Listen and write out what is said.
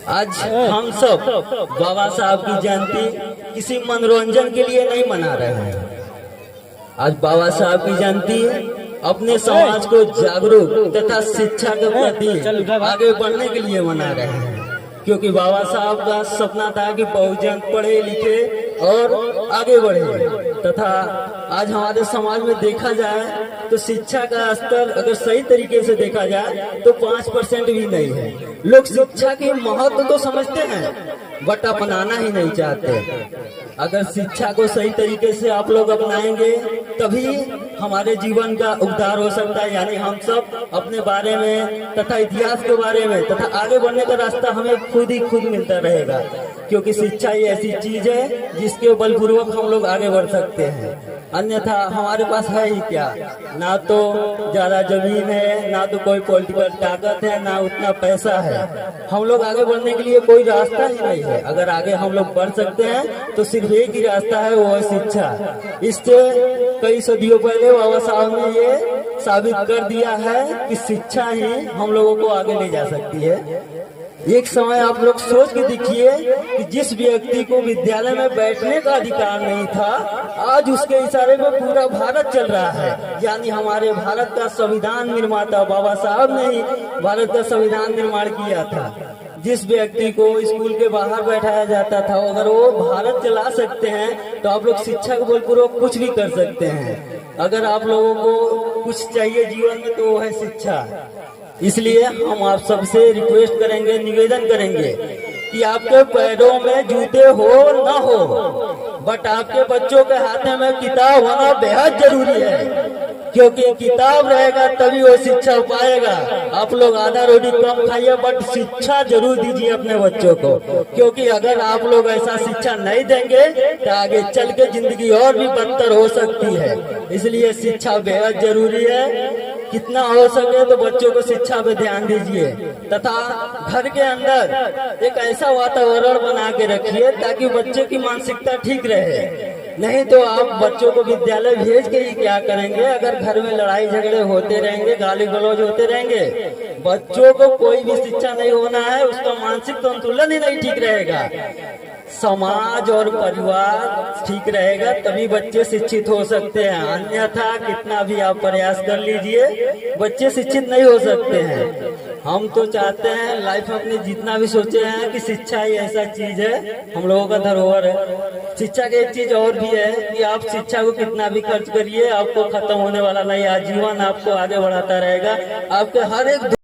आज हम सब बाबा साहब की जयंती किसी मनोरंजन के लिए नहीं मना रहे हैं। आज बाबा साहब की जयंती अपने समाज को जागरूक तथा शिक्षा के प्रति आगे बढ़ने के लिए मना रहे हैं, क्योंकि बाबा साहब का सपना था कि बहुजन पढ़े लिखे और आगे बढ़े। तथा आज हमारे समाज में देखा जाए तो शिक्षा का स्तर अगर सही तरीके से देखा जाए तो 5% भी नहीं है। लोग शिक्षा के महत्व तो समझते हैं बट अपनाना ही नहीं चाहते। अगर शिक्षा को सही तरीके से आप लोग अपनाएंगे तभी हमारे जीवन का उद्धार हो सकता है। यानी हम सब अपने बारे में तथा इतिहास के बारे में तथा आगे बढ़ने का रास्ता हमें खुद ही खुद मिलता रहेगा, क्योंकि शिक्षा ही ऐसी चीज है जिसके बलपूर्वक हम लोग आगे बढ़ सकते हैं। अन्यथा हमारे पास है ही क्या, ना तो ज्यादा जमीन है, ना तो कोई पॉलिटिकल ताकत है, ना उतना पैसा है। हम लोग आगे बढ़ने के लिए कोई रास्ता ही नहीं है। अगर आगे हम लोग बढ़ सकते हैं तो सिर्फ एक ही रास्ता है, वो है शिक्षा। इससे कई सदियों पहले बाबा साहब ने ये साबित कर दिया है कि शिक्षा ही हम लोगों को आगे ले जा सकती है। एक समय आप लोग सोच के देखिए कि जिस व्यक्ति को विद्यालय में बैठने का अधिकार नहीं था, आज उसके इशारे में पूरा भारत चल रहा है। यानी हमारे भारत का संविधान निर्माता बाबा साहब ने ही भारत का संविधान निर्माण किया था। जिस व्यक्ति को स्कूल के बाहर बैठाया जाता था, अगर वो भारत चला सकते हैं तो आप लोग शिक्षा के बलपूर्वक कुछ भी कर सकते हैं। अगर आप लोगों को कुछ चाहिए जीवन में तो वो है शिक्षा। इसलिए हम आप सबसे रिक्वेस्ट करेंगे, निवेदन करेंगे कि आपके पैरों में जूते हो ना हो, बट आपके बच्चों के हाथ में किताब होना बेहद जरूरी है, क्योंकि किताब रहेगा तभी वो शिक्षा पाएगा। आप लोग आधा रोटी कम खाइए बट शिक्षा जरूर दीजिए अपने बच्चों को, क्योंकि अगर आप लोग ऐसा शिक्षा नहीं देंगे तो आगे चल के जिंदगी और भी बदतर हो सकती है। इसलिए शिक्षा बेहद जरूरी है। कितना हो सके तो बच्चों को शिक्षा पे ध्यान दीजिए तथा घर के अंदर एक ऐसा वातावरण बना के रखिए ताकि बच्चे की मानसिकता ठीक रहे। नहीं तो आप बच्चों को विद्यालय भेज के ही क्या करेंगे, अगर घर में लड़ाई झगड़े होते रहेंगे, गाली गलौज होते रहेंगे, बच्चों को कोई भी शिक्षा नहीं होना है, उसका मानसिक संतुलन ही नहीं ठीक रहेगा। समाज और परिवार ठीक रहेगा तभी बच्चे शिक्षित हो सकते हैं, अन्यथा कितना भी आप प्रयास कर लीजिए बच्चे शिक्षित नहीं हो सकते हैं। हम तो चाहते हैं लाइफ में अपने जितना भी सोचे हैं कि शिक्षा ही ऐसा चीज है, हम लोगों का धरोहर है। शिक्षा की एक चीज और भी है कि आप शिक्षा को कितना भी खर्च करिए आपको खत्म होने वाला नहीं, आजीवन आपको आगे बढ़ाता रहेगा। आपके हर एक